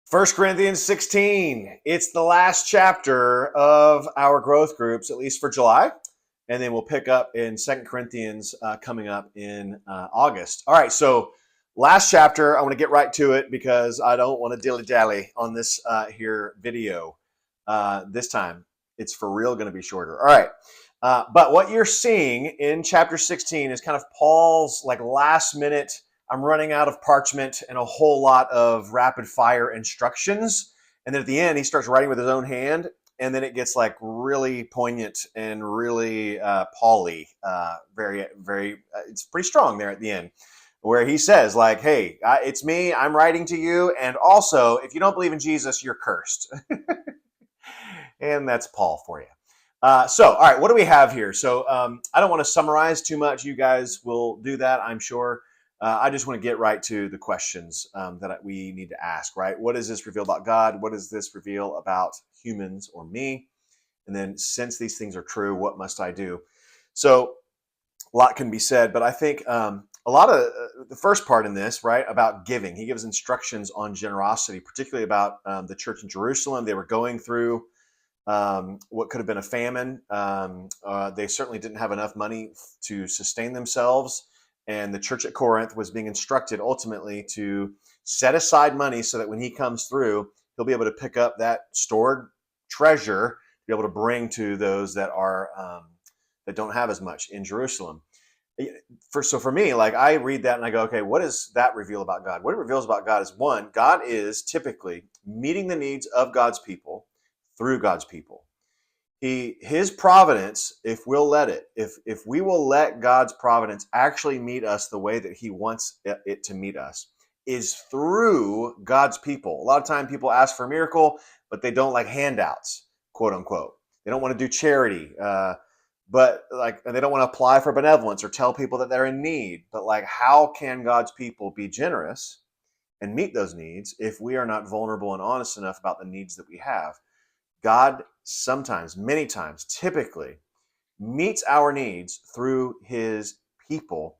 First Corinthians 16. It's the last chapter of our growth groups, at least for July. And then we'll pick up in Second Corinthians coming up in August. All right, so last chapter, I want to get right to it because I don't want to dilly-dally on this here video. This time, it's for real going to be shorter. All right. But what you're seeing in chapter 16 is kind of Paul's like last minute, I'm running out of parchment and a whole lot of rapid fire instructions. And then at the end, he starts writing with his own hand. And then it gets like really poignant and really Paul-y, it's pretty strong there at the end, where he says like, hey, it's me, I'm writing to you. And also, if you don't believe in Jesus, you're cursed. And that's Paul for you. All right, what do we have here? So I don't want to summarize too much. You guys will do that, I'm sure. I just want to get right to the questions that we need to ask, right? What does this reveal about God? What does this reveal about humans or me? And then since these things are true, what must I do? So a lot can be said, but I think a lot of the first part in this, right, about giving, he gives instructions on generosity, particularly about the church in Jerusalem. They were going through what could have been a famine. They certainly didn't have enough money to sustain themselves. And the church at Corinth was being instructed ultimately to set aside money so that when he comes through, he'll be able to pick up that stored treasure, be able to bring to those that are that don't have as much in Jerusalem. So for me, like I read that and I go, okay, what does that reveal about God? What it reveals about God is one, God is typically meeting the needs of God's people through God's people. His providence, if we'll let it, if we will let God's providence actually meet us the way that he wants it to meet us, is through God's people. A lot of time people ask for a miracle, but they don't like handouts, quote unquote. They don't want to do charity, but like they don't want to apply for benevolence or tell people that they're in need. But like, how can God's people be generous and meet those needs if we are not vulnerable and honest enough about the needs that we have? God sometimes, many times, typically meets our needs through his people.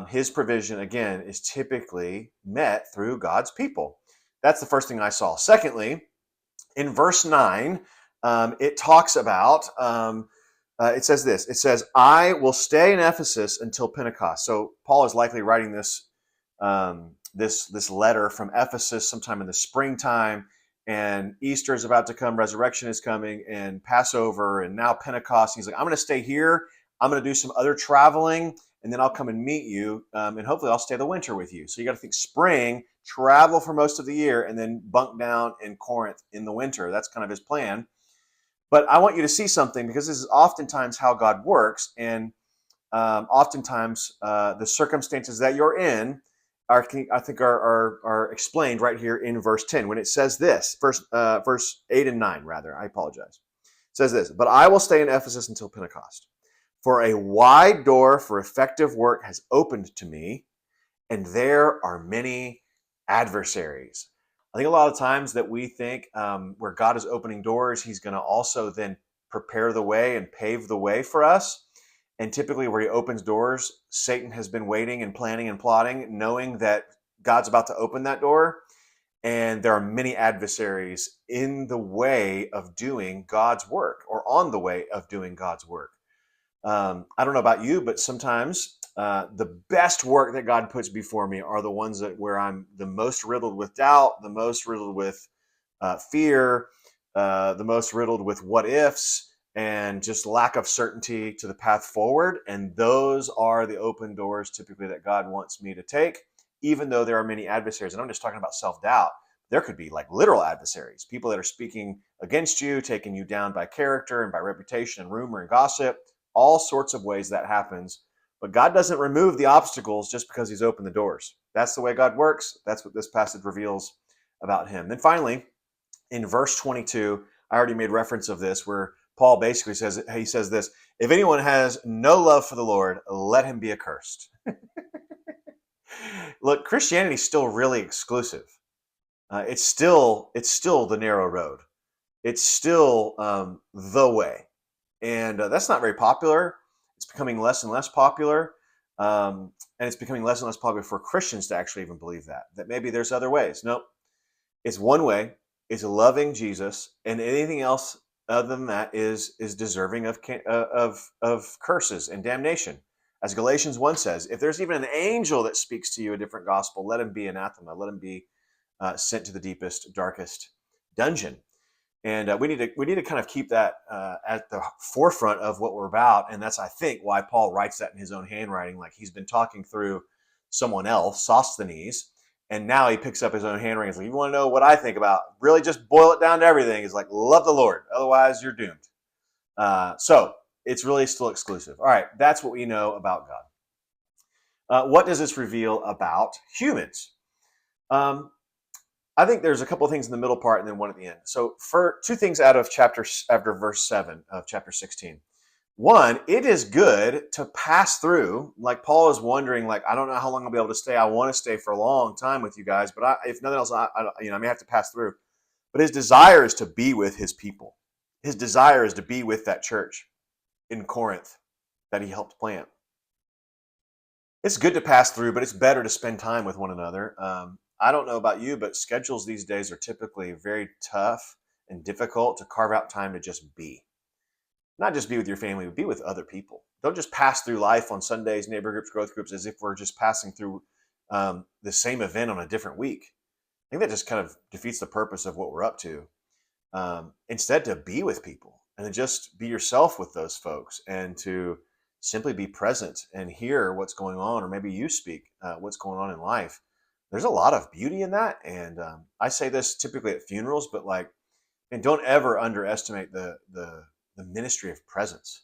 His provision, again, is typically met through God's people. That's the first thing I saw. Secondly, in verse 9, it talks about, it says this, it says, I will stay in Ephesus until Pentecost. So Paul is likely writing this, this letter from Ephesus sometime in the springtime. And Easter is about to come, resurrection is coming, and Passover, and now Pentecost. He's like, I'm going to stay here. I'm going to do some other traveling, and then I'll come and meet you, and hopefully I'll stay the winter with you. So you got to think spring, travel for most of the year, and then bunk down in Corinth in the winter. That's kind of his plan. But I want you to see something, because this is oftentimes how God works, and oftentimes the circumstances that you're in I think are explained right here in verse 10 when it says this, verse 8 and 9, rather. I apologize. It says this, but I will stay in Ephesus until Pentecost, for a wide door for effective work has opened to me, and there are many adversaries. I think a lot of times that we think where God is opening doors, he's going to also then prepare the way and pave the way for us. And typically where he opens doors, Satan has been waiting and planning and plotting, knowing that God's about to open that door. And there are many adversaries in the way of doing God's work or on the way of doing God's work. I don't know about you, but sometimes the best work that God puts before me are the ones where I'm the most riddled with doubt, the most riddled with fear, the most riddled with what ifs, and just lack of certainty to the path forward. And those are the open doors typically that God wants me to take, even though there are many adversaries. And I'm just talking about self-doubt. There could be like literal adversaries, people that are speaking against you, taking you down by character and by reputation and rumor and gossip, all sorts of ways that happens. But God doesn't remove the obstacles just because he's opened the doors. That's the way God works. That's what this passage reveals about him. Then finally, in verse 22, I already made reference of this, where Paul basically says, he says this, if anyone has no love for the Lord, let him be accursed. Look, Christianity is still really exclusive. It's still the narrow road. It's still the way. And that's not very popular. It's becoming less and less popular. And it's becoming less and less popular for Christians to actually even believe that maybe there's other ways. Nope. It's one way. It's loving Jesus, and anything else other than that is deserving of curses and damnation. As Galatians 1 says, if there's even an angel that speaks to you a different gospel, let him be anathema. Let him be sent to the deepest, darkest dungeon. And we need to kind of keep that at the forefront of what we're about. And that's, I think, why Paul writes that in his own handwriting, like he's been talking through someone else, Sosthenes, and now he picks up his own handwriting. He's like, you want to know what I think about? Really, just boil it down to everything. He's like, love the Lord, otherwise you're doomed. So it's really still exclusive. All right, that's what we know about God. What does this reveal about humans? I think there's a couple of things in the middle part and then one at the end. So for two things out of after verse 7 of chapter 16. One, it is good to pass through. Like Paul is wondering, like, I don't know how long I'll be able to stay. I want to stay for a long time with you guys, but if nothing else, I may have to pass through. But his desire is to be with his people. His desire is to be with that church in Corinth that he helped plant. It's good to pass through, but it's better to spend time with one another. I don't know about you, but schedules these days are typically very tough and difficult to carve out time to just be. Not just be with your family, but be with other people. Don't just pass through life on Sundays, neighbor groups, growth groups, as if we're just passing through the same event on a different week. I think that just kind of defeats the purpose of what we're up to. Instead, to be with people and to just be yourself with those folks and to simply be present and hear what's going on, or maybe you speak what's going on in life. There's a lot of beauty in that. And I say this typically at funerals, but and don't ever underestimate the ministry of presence,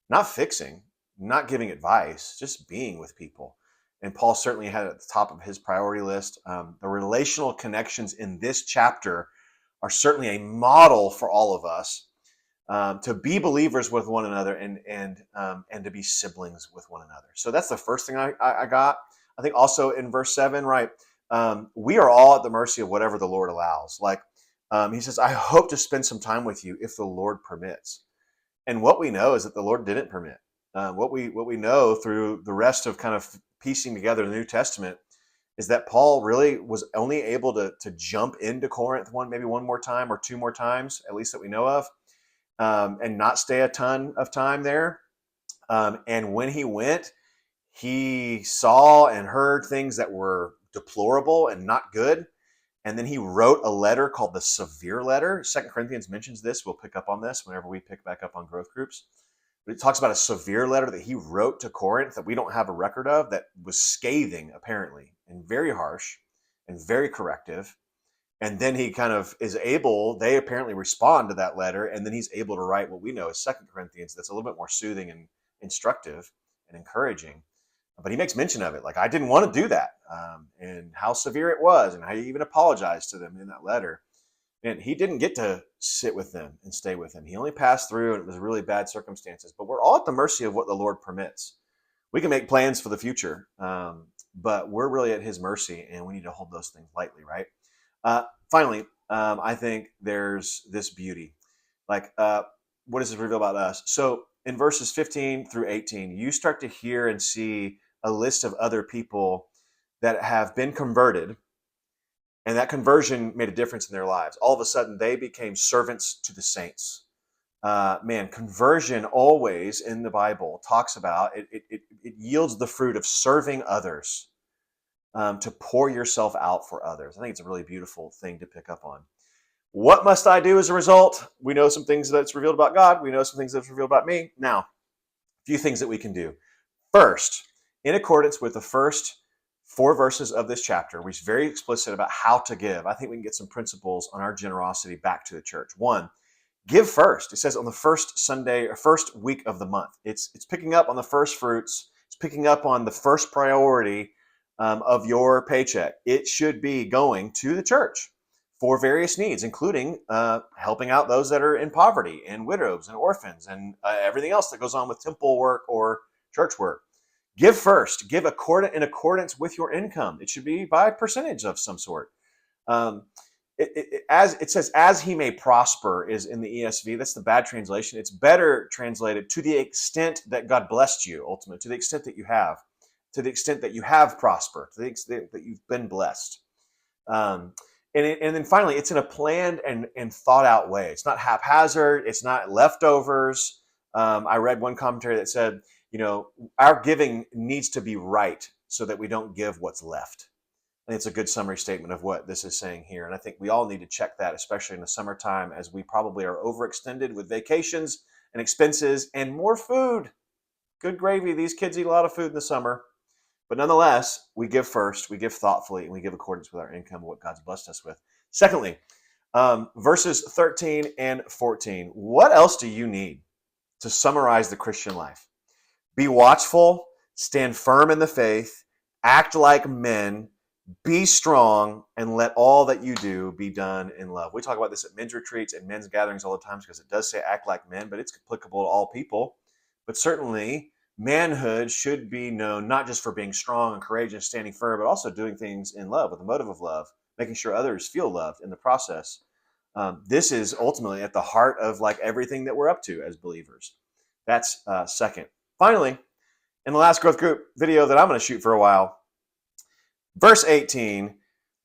not fixing, not giving advice, just being with people. And Paul certainly had at the top of his priority list. The relational connections in this chapter are certainly a model for all of us to be believers with one another and to be siblings with one another. So that's the first thing I got. I think also in verse 7, right, we are all at the mercy of whatever the Lord allows. He says, I hope to spend some time with you if the Lord permits. And what we know is that the Lord didn't permit. What we know through the rest of kind of piecing together the New Testament is that Paul really was only able to jump into Corinth maybe one more time or two more times, at least that we know of, and not stay a ton of time there. And when he went, he saw and heard things that were deplorable and not good. And then he wrote a letter called the Severe Letter. 2 Corinthians mentions this. We'll pick up on this whenever we pick back up on growth groups. But it talks about a severe letter that he wrote to Corinth that we don't have a record of, that was scathing, apparently, and very harsh and very corrective. And then he kind of they apparently respond to that letter, and then he's able to write what we know as 2 Corinthians that's a little bit more soothing and instructive and encouraging. But he makes mention of it, like, I didn't want to do that, and how severe it was, and how he even apologized to them in that letter. And he didn't get to sit with them and stay with them. He only passed through, and it was really bad circumstances. But we're all at the mercy of what the Lord permits. We can make plans for the future, but we're really at his mercy, and we need to hold those things lightly, right? Finally, I think there's this beauty. What does this reveal about us? So in verses 15 through 18, you start to hear and see a list of other people that have been converted, and that conversion made a difference in their lives. All of a sudden, they became servants to the saints. Conversion always in the Bible talks about it yields the fruit of serving others, to pour yourself out for others. I think it's a really beautiful thing to pick up on. What must I do as a result? We know some things that's revealed about God. We know some things that's revealed about me. Now, a few things that we can do. First, in accordance with the first 4 verses of this chapter, we're very explicit about how to give. I think we can get some principles on our generosity back to the church. 1, give first. It says on the first Sunday or first week of the month. It's picking up on the first fruits. It's picking up on the first priority of your paycheck. It should be going to the church for various needs, including helping out those that are in poverty and widows and orphans and everything else that goes on with temple work or church work. Give first. Give in accordance with your income. It should be by percentage of some sort. As it says, as he may prosper is in the ESV. That's the bad translation. It's better translated to the extent that God blessed you, ultimately, to the extent that you have prospered, to the extent that you've been blessed. And then finally, it's in a planned and thought out way. It's not haphazard. It's not leftovers. I read one commentary that said, our giving needs to be right so that we don't give what's left. And it's a good summary statement of what this is saying here. And I think we all need to check that, especially in the summertime, as we probably are overextended with vacations and expenses and more food. Good gravy. These kids eat a lot of food in the summer. But nonetheless, we give first, we give thoughtfully, and we give accordance with our income, what God's blessed us with. Secondly, verses 13 and 14. What else do you need to summarize the Christian life? Be watchful, stand firm in the faith, act like men, be strong, and let all that you do be done in love. We talk about this at men's retreats and men's gatherings all the time because it does say act like men, but it's applicable to all people. But certainly, manhood should be known not just for being strong and courageous, standing firm, but also doing things in love with a motive of love, making sure others feel loved in the process. This is ultimately at the heart of like everything that we're up to as believers. That's second. Finally, in the last growth group video that I'm going to shoot for a while, verse 18,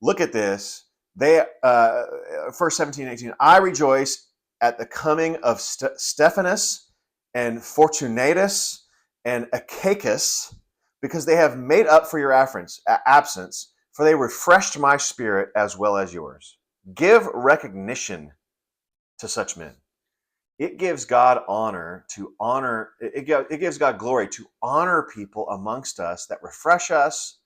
look at this. Verse 17, 18, I rejoice at the coming of Stephanus and Fortunatus and Achaicus, because they have made up for your absence, for they refreshed my spirit as well as yours. Give recognition to such men. It gives God honor to honor, it gives God glory to honor people amongst us that refresh us,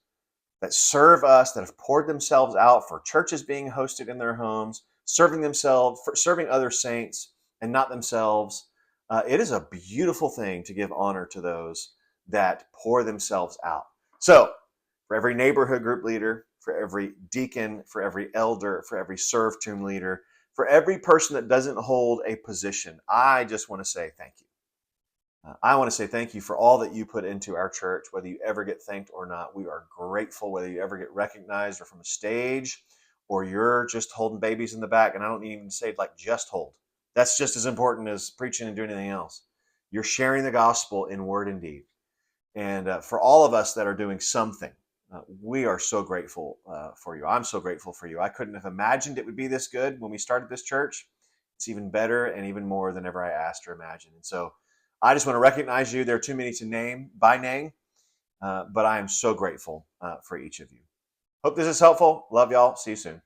that serve us, that have poured themselves out for churches being hosted in their homes, serving other saints and not themselves. It is a beautiful thing to give honor to those that pour themselves out. So, for every neighborhood group leader, for every deacon, for every elder, for every serve team leader, for every person that doesn't hold a position, I just want to say thank you. I want to say thank you for all that you put into our church, whether you ever get thanked or not. We are grateful, whether you ever get recognized or from a stage or you're just holding babies in the back. And I don't even say like just hold. That's just as important as preaching and doing anything else. You're sharing the gospel in word and deed. And for all of us that are doing something, we are so grateful for you. I'm so grateful for you. I couldn't have imagined it would be this good when we started this church. It's even better and even more than ever I asked or imagined. And so I just want to recognize you. There are too many to name by name, but I am so grateful for each of you. Hope this is helpful. Love y'all. See you soon.